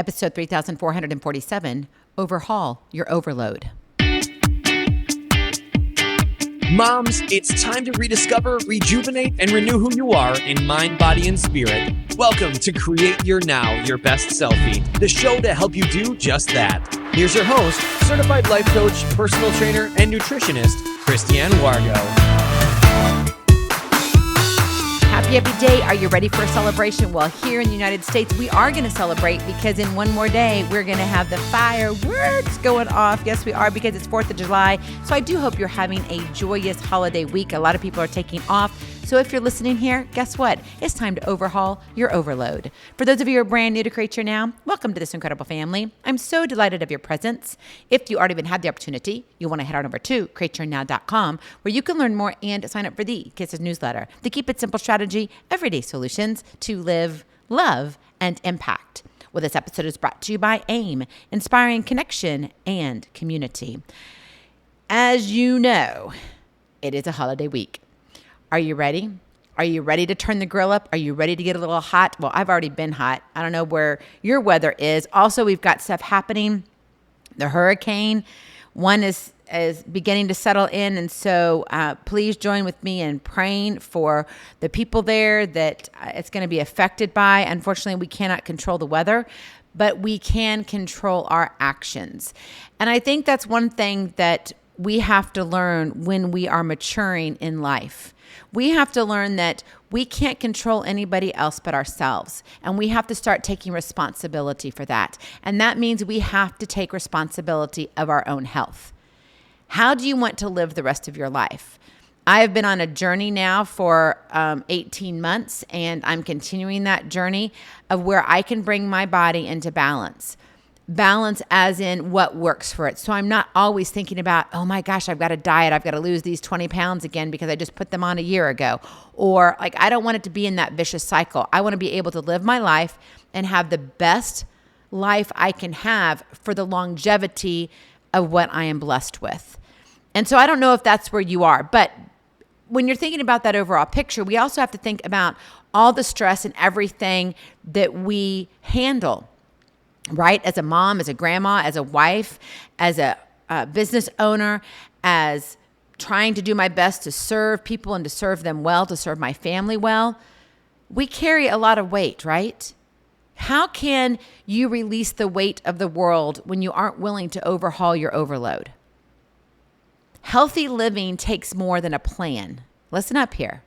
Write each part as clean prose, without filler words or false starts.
episode 3447, Overhaul Your Overload. Moms, it's time to rediscover, rejuvenate, and renew who you are in mind, body, and spirit. Welcome to Create Your Now, Your Best Selfie, the show to help you do just that. Here's your host, certified life coach, personal trainer, and nutritionist, Christiane Wargo. Happy day. Are you ready for a celebration? Well, here in the United States, we are going to celebrate because in one more day, we're going to have the fireworks going off. Yes, we are, because it's 4th of July. So I do hope you're having a joyous holiday week. A lot of people are taking off. So if you're listening here, guess what? It's time to overhaul your overload. For those of you who are brand new to Create Your Now, welcome to this incredible family. I'm so delighted of your presence. If you already even had the opportunity, you'll want to head on over to createyournow.com, where you can learn more and sign up for the K.I.S.S newsletter, the Keep It Simple strategy, everyday solutions to live, love, and impact. Well, this episode is brought to you by AIM, inspiring connection and community. As you know, it is a holiday week. Are you ready? Are you ready to turn the grill up? Are you ready to get a little hot? Well, I've already been hot. I don't know where your weather is. Also, we've got stuff happening. The hurricane, one is beginning to settle in. And so please join with me in praying for the people there that it's going to be affected by. Unfortunately, we cannot control the weather, but we can control our actions. And I think that's one thing that we have to learn when we are maturing in life. We have to learn that we can't control anybody else but ourselves. And we have to start taking responsibility for that. And that means we have to take responsibility of our own health. How do you want to live the rest of your life? I have been on a journey now for 18 months, and I'm continuing that journey of where I can bring my body into balance. Balance as in what works for it. So I'm not always thinking about, oh my gosh, I've got to diet. I've got to lose these 20 pounds again because I just put them on a year ago. Or like, I don't want it to be in that vicious cycle. I want to be able to live my life and have the best life I can have for the longevity of what I am blessed with. And so I don't know if that's where you are, but when you're thinking about that overall picture, we also have to think about all the stress and everything that we handle. Right? As a mom, as a grandma, as a wife, as a business owner, as trying to do my best to serve people and to serve them well, to serve my family well, we carry a lot of weight, right? How can you release the weight of the world when you aren't willing to overhaul your overload? Healthy living takes more than a plan. Listen up here.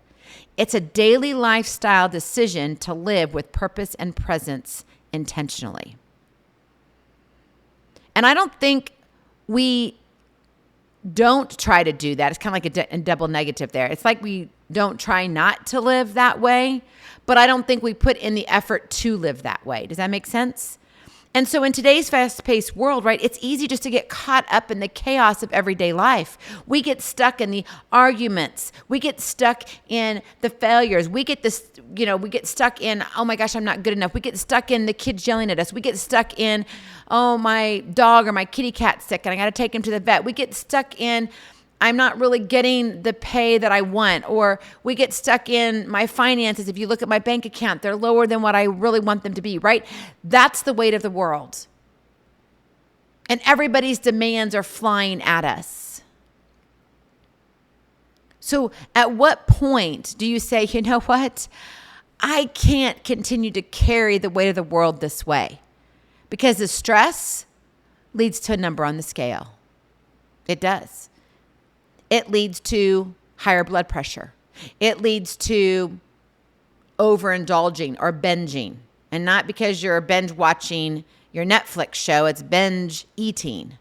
It's a daily lifestyle decision to live with purpose and presence intentionally. And I don't think we don't try to do that. It's kind of like a double negative there. It's like we don't try not to live that way, but I don't think we put in the effort to live that way. Does that make sense? And so in today's fast-paced world, right, it's easy just to get caught up in the chaos of everyday life. We get stuck in the arguments. We get stuck in the failures. We get stuck in, oh my gosh, I'm not good enough. We get stuck in the kids yelling at us. We get stuck in, oh, my dog or my kitty cat's sick and I got to take him to the vet. We get stuck in, I'm not really getting the pay that I want. Or we get stuck in my finances. If you look at my bank account, they're lower than what I really want them to be, right? That's the weight of the world. And everybody's demands are flying at us. So at what point do you say, you know what? I can't continue to carry the weight of the world this way. Because the stress leads to a number on the scale. It does. It leads to higher blood pressure. It leads to overindulging or binging. And not because you're binge watching your Netflix show, it's binge eating.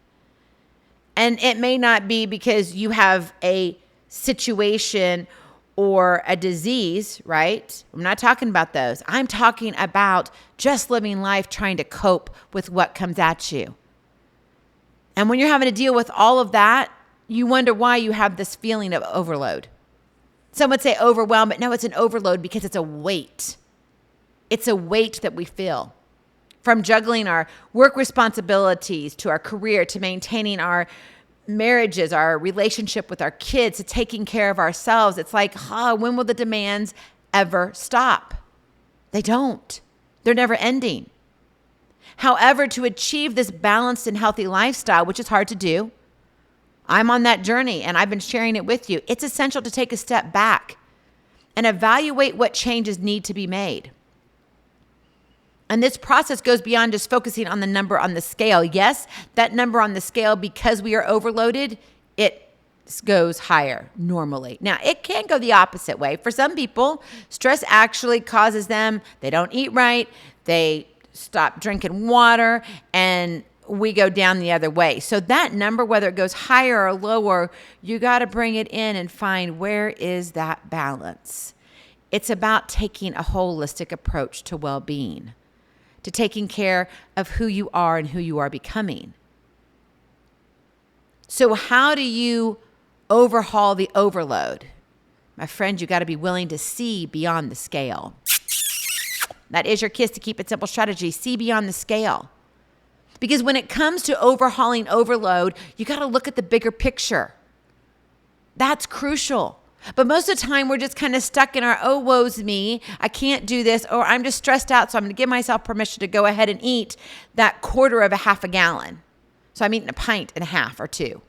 And it may not be because you have a situation or a disease, right? I'm not talking about those. I'm talking about just living life trying to cope with what comes at you. And when you're having to deal with all of that, you wonder why you have this feeling of overload. Some would say overwhelm, but no, it's an overload because it's a weight. It's a weight that we feel. From juggling our work responsibilities to our career to maintaining our marriages, our relationship with our kids, to taking care of ourselves. It's like, when will the demands ever stop? They don't. They're never ending. However, to achieve this balanced and healthy lifestyle, which is hard to do, I'm on that journey and I've been sharing it with you. It's essential to take a step back and evaluate what changes need to be made. And this process goes beyond just focusing on the number on the scale. Yes, that number on the scale, because we are overloaded, it goes higher normally. Now, it can go the opposite way. For some people, stress actually causes them, they don't eat right, they stop drinking water, and we go down the other way. So that number, whether it goes higher or lower, you got to bring it in and find where is that balance. It's about taking a holistic approach to well-being, to taking care of who you are and who you are becoming. So how do you overhaul the overload? My friend, you got to be willing to see beyond the scale. That is your KISS to Keep It Simple strategy. See beyond the scale. Because when it comes to overhauling overload, you got to look at the bigger picture. That's crucial. But most of the time, we're just kind of stuck in our, oh, woe's me, I can't do this, or I'm just stressed out, so I'm going to give myself permission to go ahead and eat that quarter of a half a gallon. So I'm eating a pint and a half or two.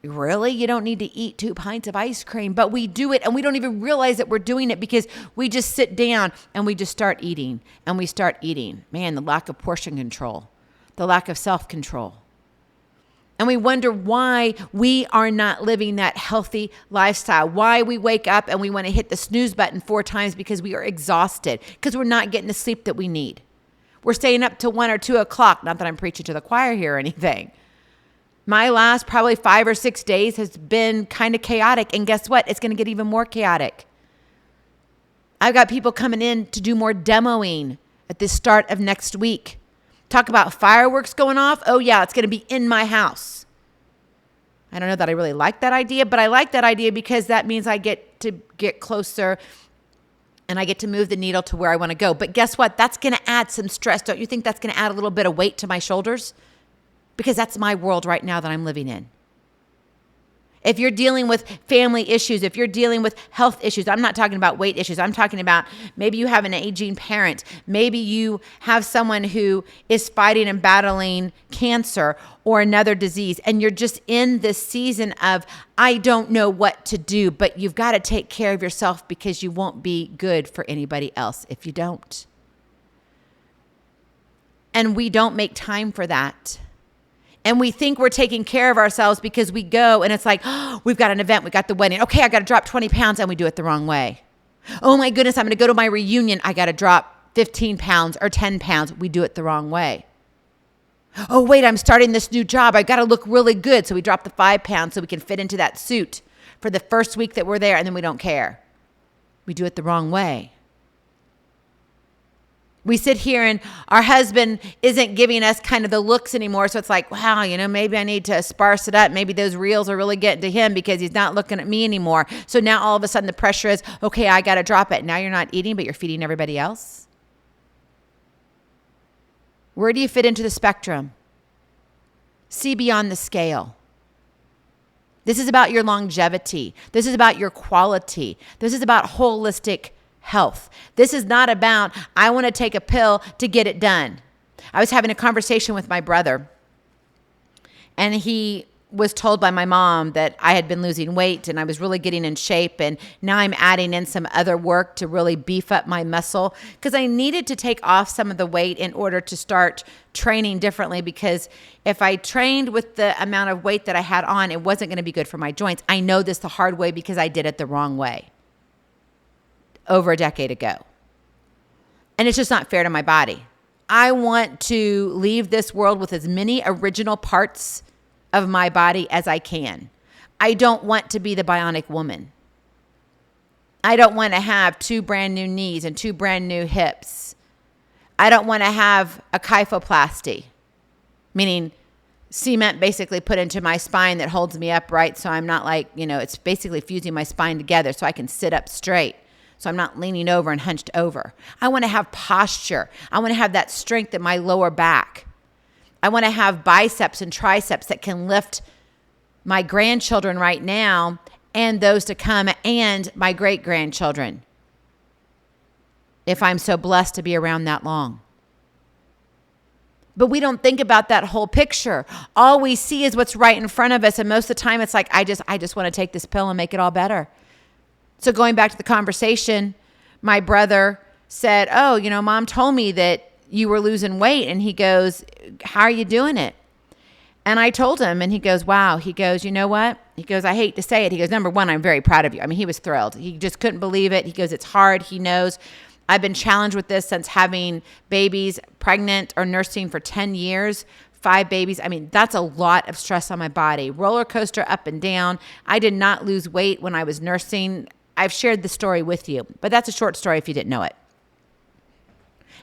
Really? You don't need to eat 2 pints of ice cream, but we do it, and we don't even realize that we're doing it because we just sit down and we just start eating, and we start eating. Man, the lack of portion control, the lack of self-control. And we wonder why we are not living that healthy lifestyle, why we wake up and we want to hit the snooze button 4 times because we are exhausted, because we're not getting the sleep that we need. We're staying up till 1 or 2 o'clock. Not that I'm preaching to the choir here or anything. My last probably 5 or 6 days has been kind of chaotic. And guess what? It's going to get even more chaotic. I've got people coming in to do more demoing at the start of next week. Talk about fireworks going off. Oh yeah, it's going to be in my house. I don't know that I really like that idea, but I like that idea because that means I get to get closer and I get to move the needle to where I want to go. But guess what? That's going to add some stress. Don't you think that's going to add a little bit of weight to my shoulders? Because that's my world right now that I'm living in. If you're dealing with family issues, if you're dealing with health issues, I'm not talking about weight issues. I'm talking about maybe you have an aging parent. Maybe you have someone who is fighting and battling cancer or another disease, and you're just in this season of, I don't know what to do, but you've got to take care of yourself because you won't be good for anybody else if you don't. And we don't make time for that. And we think we're taking care of ourselves because we go and it's like, oh, we've got an event, we got the wedding. Okay, I got to drop 20 pounds, and we do it the wrong way. Oh my goodness, I'm going to go to my reunion. I got to drop 15 pounds or 10 pounds. We do it the wrong way. Oh wait, I'm starting this new job. I got to look really good. So we drop the 5 pounds so we can fit into that suit for the first week that we're there, and then we don't care. We do it the wrong way. We sit here and our husband isn't giving us kind of the looks anymore. So it's like, wow, maybe I need to sparse it up. Maybe those reels are really getting to him because he's not looking at me anymore. So now all of a sudden the pressure is, okay, I got to drop it. Now you're not eating, but you're feeding everybody else. Where do you fit into the spectrum? See beyond the scale. This is about your longevity. This is about your quality. This is about holistic health. This is not about, I want to take a pill to get it done. I was having a conversation with my brother, and he was told by my mom that I had been losing weight and I was really getting in shape, and now I'm adding in some other work to really beef up my muscle because I needed to take off some of the weight in order to start training differently, because if I trained with the amount of weight that I had on, it wasn't going to be good for my joints. I know this the hard way because I did it the wrong way over a decade ago. And it's just not fair to my body. I want to leave this world with as many original parts of my body as I can. I don't want to be the bionic woman. I don't want to have 2 brand new knees and 2 brand new hips. I don't want to have a kyphoplasty, meaning cement basically put into my spine that holds me upright, so I'm not like, it's basically fusing my spine together so I can sit up straight. So I'm not leaning over and hunched over. I want to have posture. I want to have that strength in my lower back. I want to have biceps and triceps that can lift my grandchildren right now and those to come and my But we don't think about that whole picture. All we see is what's right in front of us. And most of the time it's like, I just want to take this pill and make it all better. So going back to the conversation, my brother said, oh, Mom told me that you were losing weight. And he goes, how are you doing it? And I told him, and he goes, wow. He goes, you know what? He goes, I hate to say it. He goes, number one, I'm very proud of you. I mean, he was thrilled. He just couldn't believe it. He goes, it's hard. He knows I've been challenged with this since having babies, pregnant or nursing for 10 years, 5 babies. I mean, that's a lot of stress on my body. Roller coaster up and down. I did not lose weight when I was nursing. I've shared the story with you, but that's a short story if you didn't know it.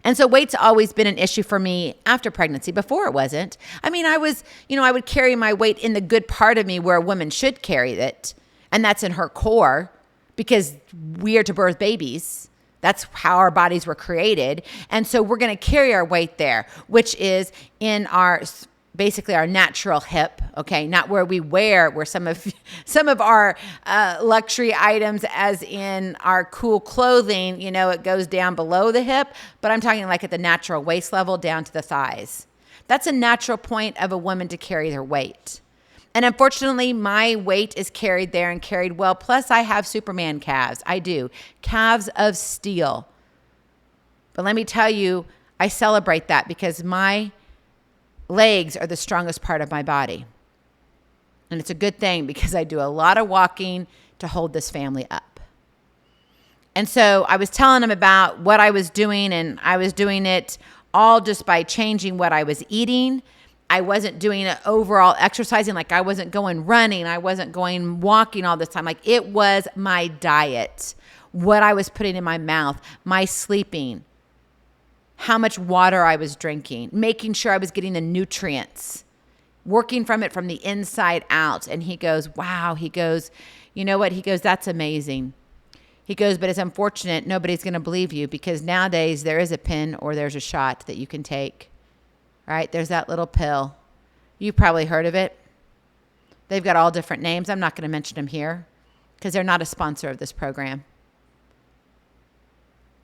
And so weight's always been an issue for me after pregnancy. Before it wasn't. I mean, I would carry my weight in the good part of me where a woman should carry it. And that's in her core because we are to birth babies. That's how our bodies were created. And so we're going to carry our weight there, which is in basically our natural hip, okay? Not where we wear, where some of our luxury items, as in our cool clothing, it goes down below the hip, but I'm talking like at the natural waist level down to the thighs. That's a natural point of a woman to carry their weight. And unfortunately, my weight is carried there and carried well. Plus, I have Superman calves. I do. Calves of steel. But let me tell you, I celebrate that because my legs are the strongest part of my body. And it's a good thing because I do a lot of walking to hold this family up. And so I was telling them about what I was doing, and I was doing it all just by changing what I was eating. I wasn't doing an overall exercising, like I wasn't going running. I wasn't going walking all this time. Like it was my diet, what I was putting in my mouth, my sleeping, how much water I was drinking, making sure I was getting the nutrients, working from it from the inside out. And he goes, wow. He goes, you know what? He goes, that's amazing. He goes, but it's unfortunate. Nobody's going to believe you because nowadays there is a pin or there's a shot that you can take. Right? There's that little pill. You've probably heard of it. They've got all different names. I'm not going to mention them here because they're not a sponsor of this program.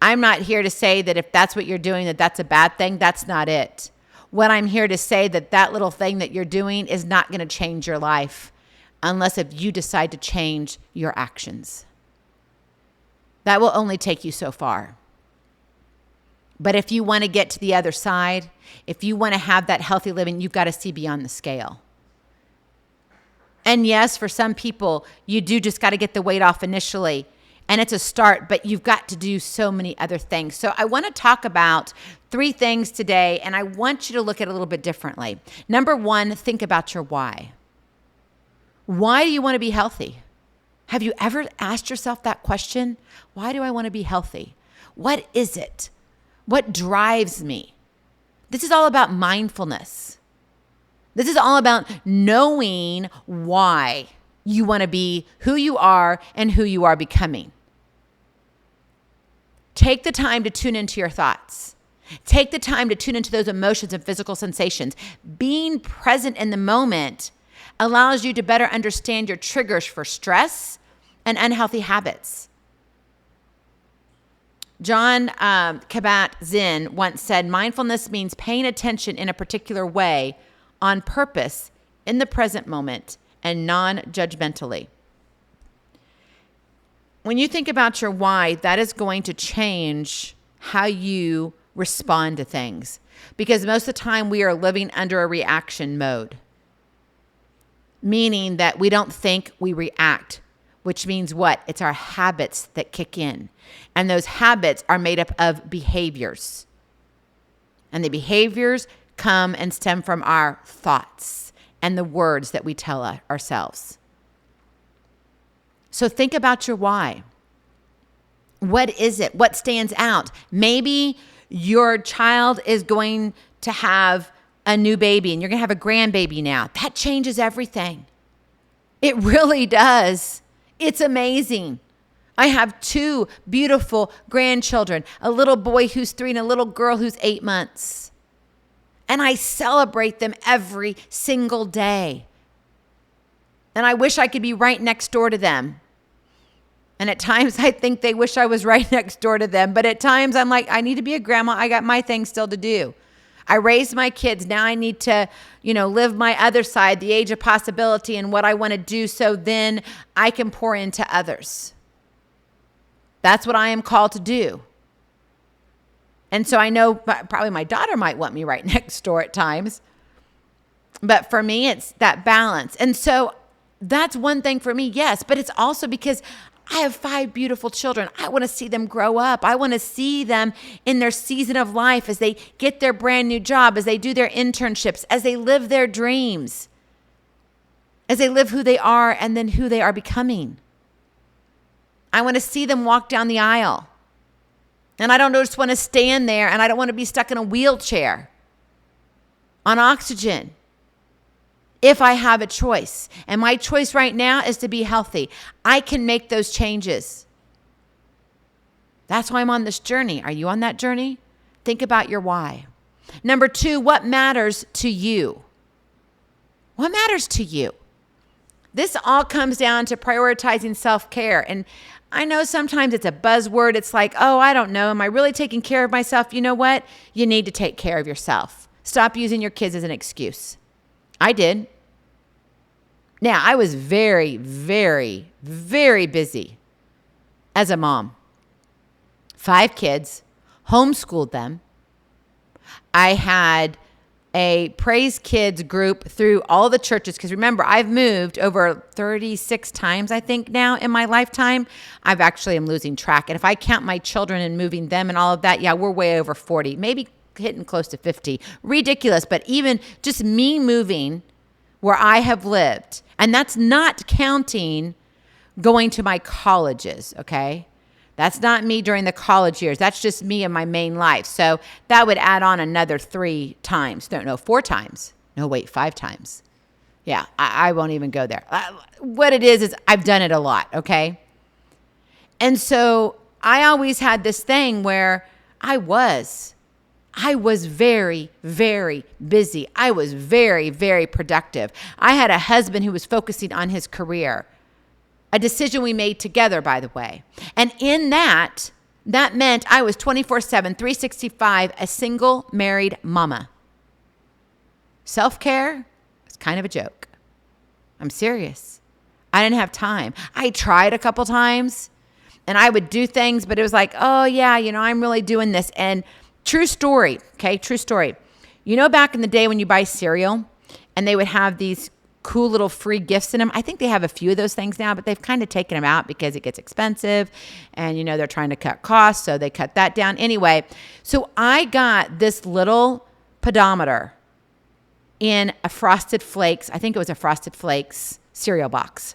I'm not here to say that if that's what you're doing, that that's a bad thing. That's not it. What I'm here to say that little thing that you're doing is not going to change your life unless if you decide to change your actions. That will only take you so far. But if you want to get to the other side, if you want to have that healthy living, you've got to see beyond the scale. And yes, for some people, you do just got to get the weight off initially. And it's a start, but you've got to do so many other things. So I want to talk about 3 things today, and I want you to look at it a little bit differently. Number 1, think about your why. Why do you want to be healthy? Have you ever asked yourself that question? Why do I want to be healthy? What is it? What drives me? This is all about mindfulness. This is all about knowing why you want to be who you are and who you are becoming. Take the time to tune into your thoughts. Take the time to tune into those emotions and physical sensations. Being present in the moment allows you to better understand your triggers for stress and unhealthy habits. John Kabat-Zinn once said, mindfulness means paying attention in a particular way on purpose in the present moment and non-judgmentally. When you think about your why, that is going to change how you respond to things. Because most of the time we are living under a reaction mode, meaning that we don't think, we react. Which means what? It's our habits that kick in. And those habits are made up of behaviors. And the behaviors come and stem from our thoughts and the words that we tell ourselves. So think about your why. What is it? What stands out? Maybe your child is going to have a new baby and you're going to have a grandbaby now. That changes everything. It really does. It's amazing. I have 2 beautiful grandchildren, a little boy who's 3 and a little girl who's 8 months. And I celebrate them every single day. And I wish I could be right next door to them. And at times I think they wish I was right next door to them. But at times I'm like, I need to be a grandma. I got my thing still to do. I raised my kids. Now I need to, live my other side, the age of possibility and what I want to do so then I can pour into others. That's what I am called to do. And so I know probably my daughter might want me right next door at times. But for me, it's that balance. And so that's one thing for me, yes. But it's also because I have 5 beautiful children. I want to see them grow up. I want to see them in their season of life as they get their brand new job, as they do their internships, as they live their dreams, as they live who they are and then who they are becoming. I want to see them walk down the aisle. And I don't just want to stand there, and I don't want to be stuck in a wheelchair on oxygen. If I have a choice, and my choice right now is to be healthy, I can make those changes. That's why I'm on this journey. Are you on that journey? Think about your why. Number 2, what matters to you? What matters to you? This all comes down to prioritizing self-care. And I know sometimes it's a buzzword. It's like, oh, I don't know. Am I really taking care of myself? You know what? You need to take care of yourself. Stop using your kids as an excuse. I did. Now, I was very, very, very busy as a mom. 5 kids, homeschooled them. I had a Praise Kids group through all the churches. Because remember, I've moved over 36 times, I think, now in my lifetime. I've actually am losing track. And if I count my children and moving them and all of that, yeah, we're way over 40, maybe hitting close to 50. Ridiculous. But even just me moving where I have lived, and that's not counting going to my colleges, okay? That's not me during the college years. That's just me in my main life. So that would add on another 3 times. No, 4 times. No, wait, 5 times. Yeah, I won't even go there. What it is I've done it a lot, okay? And so I always had this thing where I was very, very busy. I was very, very productive. I had a husband who was focusing on his career. A decision we made together, by the way. And in that meant I was 24/7, 365, a single married mama. Self-care is kind of a joke. I'm serious. I didn't have time. I tried a couple times and I would do things, but it was like, oh yeah, I'm really doing this. And true story, okay? True story. Back in the day when you buy cereal and they would have these cool little free gifts in them. I think they have a few of those things now, but they've kind of taken them out because it gets expensive and, they're trying to cut costs. So they cut that down. Anyway, so I got this little pedometer in a Frosted Flakes. I think it was a Frosted Flakes cereal box.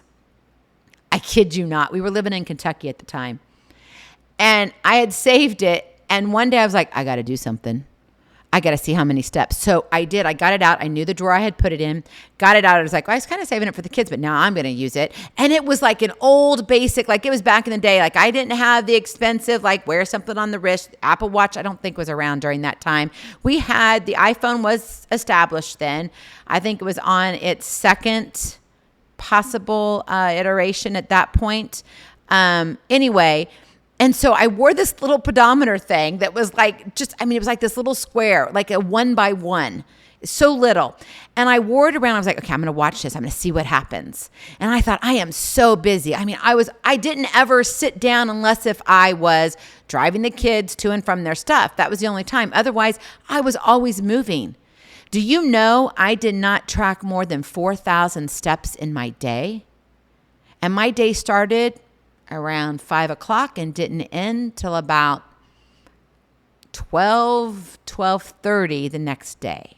I kid you not. We were living in Kentucky at the time. And I had saved it. And one day I was like, I got to do something. I got to see how many steps. So I did. I got it out. I knew the drawer I had put it in. Got it out. I was like, well, I was kind of saving it for the kids, but now I'm going to use it. And it was like an old basic, like it was back in the day. Like I didn't have the expensive, like wear something on the wrist. Apple Watch, I don't think was around during that time. We had, the iPhone was established then. I think it was on its second possible iteration at that point. Anyway, and so I wore this little pedometer thing that was like it was like this little square, like a 1x1, so little. And I wore it around. I was like, okay, I'm going to watch this. I'm going to see what happens. And I thought, I am so busy. I didn't ever sit down unless if I was driving the kids to and from their stuff. That was the only time. Otherwise, I was always moving. Do you know I did not track more than 4,000 steps in my day? And my day started around 5 o'clock and didn't end till about 12:30 the next day.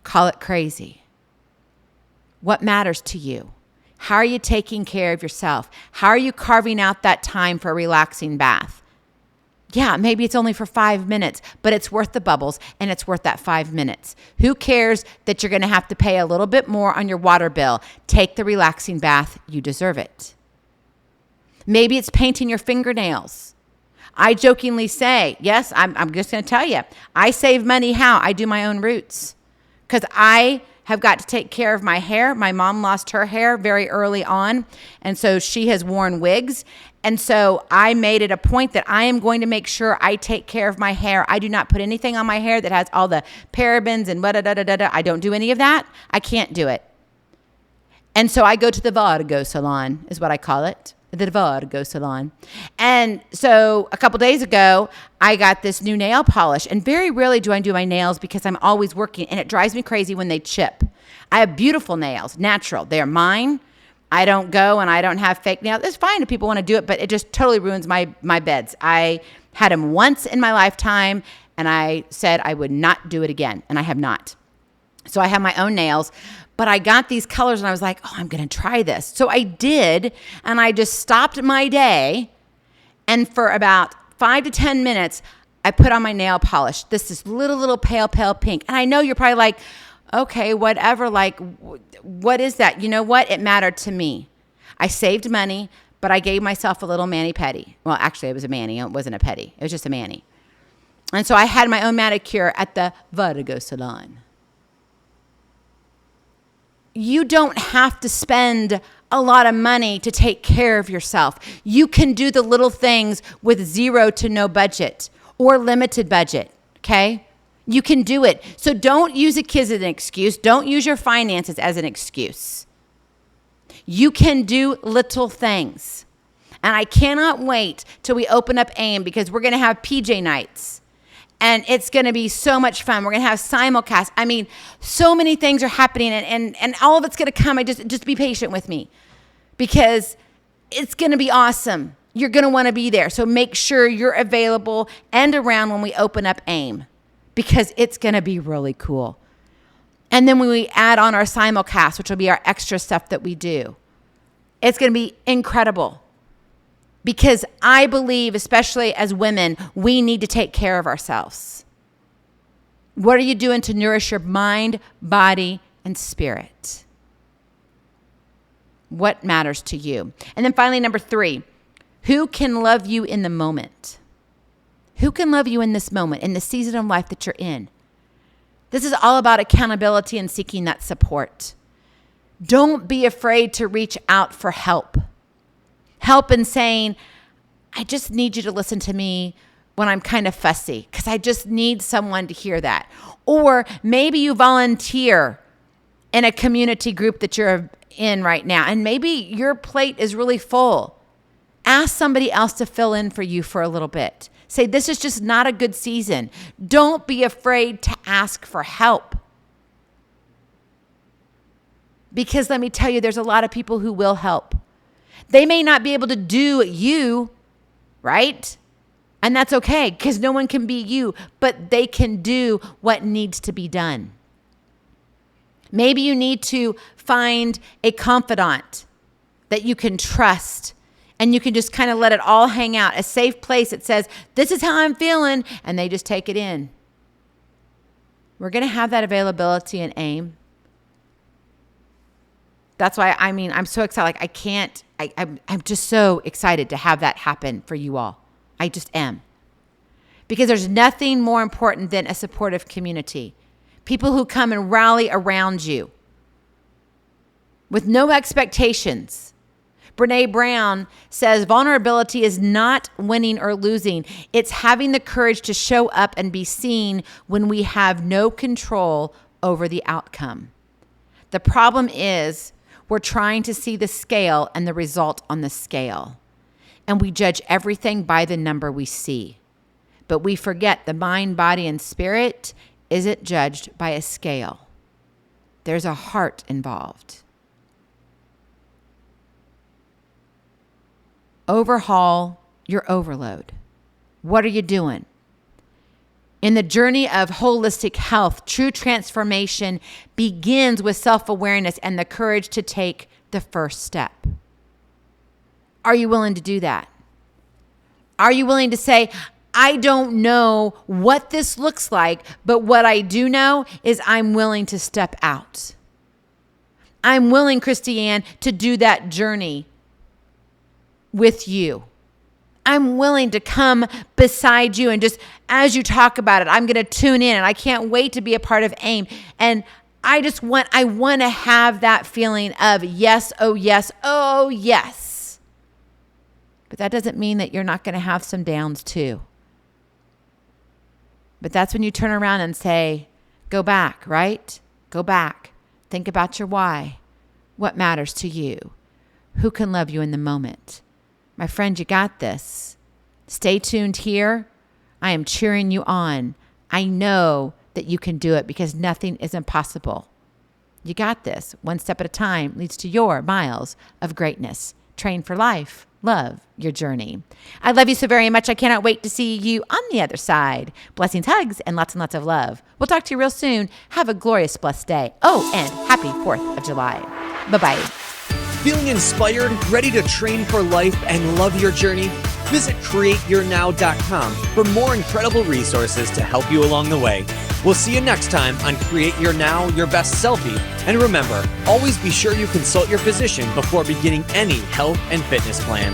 Call it crazy. What matters to you? How are you taking care of yourself? How are you carving out that time for a relaxing bath? Yeah, maybe it's only for 5 minutes, but it's worth the bubbles and it's worth that 5 minutes. Who cares that you're going to have to pay a little bit more on your water bill? Take the relaxing bath. You deserve it. Maybe it's painting your fingernails. I jokingly say, yes, I'm just going to tell you, I save money how? I do my own roots because I have got to take care of my hair. My mom lost her hair very early on, and so she has worn wigs. And so I made it a point that I am going to make sure I take care of my hair. I do not put anything on my hair that has all the parabens and da-da-da-da-da. I don't do any of that. I can't do it. And so I go to the Vargo salon, is what I call it, the Vargo salon. And so a couple days ago, I got this new nail polish. And very rarely do I do my nails because I'm always working. And it drives me crazy when they chip. I have beautiful nails, natural. They're mine. I don't go and I don't have fake nails. It's fine if people want to do it, but it just totally ruins my beds. I had them once in my lifetime, and I said I would not do it again, and I have not. So I have my own nails, but I got these colors, and I was like, oh, I'm going to try this. So I did, and I just stopped my day, and for about 5 to 10 minutes, I put on my nail polish. This is little pale pink. And I know you're probably like, okay, whatever, like, what is that? You know what? It mattered to me. I saved money, but I gave myself a little mani-pedi. Well, actually, it was a mani. It wasn't a pedi. It was just a mani. And so I had my own manicure at the Vargo salon. You don't have to spend a lot of money to take care of yourself. You can do the little things with 0 to no budget or limited budget, okay? You can do it. So don't use a kid as an excuse. Don't use your finances as an excuse. You can do little things. And I cannot wait till we open up AIM because we're going to have PJ nights. And it's going to be so much fun. We're going to have simulcast. I mean, so many things are happening and all of it's going to come. Just be patient with me because it's going to be awesome. You're going to want to be there. So make sure you're available and around when we open up AIM, because it's going to be really cool. And then when we add on our simulcast, which will be our extra stuff that we do, it's going to be incredible. Because I believe, especially as women, we need to take care of ourselves. What are you doing to nourish your mind, body, and spirit? What matters to you? And then finally, number 3, who can love you in the moment? Who can love you in this moment, in the season of life that you're in? This is all about accountability and seeking that support. Don't be afraid to reach out for help. Help in saying, I just need you to listen to me when I'm kind of fussy, because I just need someone to hear that. Or maybe you volunteer in a community group that you're in right now, and maybe your plate is really full. Ask somebody else to fill in for you for a little bit. Say, this is just not a good season. Don't be afraid to ask for help. Because let me tell you, there's a lot of people who will help. They may not be able to do you, right? And that's okay, because no one can be you, but they can do what needs to be done. Maybe you need to find a confidant that you can trust, and you can just kind of let it all hang out. A safe place that says, this is how I'm feeling, and they just take it in. We're going to have that availability in AIM. That's why, I'm so excited. Like I'm just so excited to have that happen for you all. I just am. Because there's nothing more important than a supportive community. People who come and rally around you with no expectations. Brene Brown says vulnerability is not winning or losing. It's having the courage to show up and be seen when we have no control over the outcome. The problem is we're trying to see the scale and the result on the scale. And we judge everything by the number we see. But we forget the mind, body, and spirit isn't judged by a scale. There's a heart involved. Overhaul your overload. What are you doing? In the journey of holistic health, true transformation begins with self-awareness and the courage to take the first step. Are you willing to do that? Are you willing to say, I don't know what this looks like, but what I do know is I'm willing to step out. I'm willing, Christiane, to do that journey with you. I'm willing to come beside you and just as you talk about it, I'm going to tune in and I can't wait to be a part of AIM. And I want to have that feeling of yes, oh yes, oh yes. But that doesn't mean that you're not going to have some downs too. But that's when you turn around and say, go back, right? Go back. Think about your why. What matters to you? Who can love you in the moment? My friend, you got this. Stay tuned here. I am cheering you on. I know that you can do it because nothing is impossible. You got this. One step at a time leads to your miles of greatness. Train for life. Love your journey. I love you so very much. I cannot wait to see you on the other side. Blessings, hugs, and lots of love. We'll talk to you real soon. Have a glorious, blessed day. Oh, and happy 4th of July. Bye-bye. Feeling inspired, ready to train for life and love your journey? Visit createyournow.com for more incredible resources to help you along the way. We'll see you next time on Create Your Now, Your Best Selfie. And remember, always be sure you consult your physician before beginning any health and fitness plan.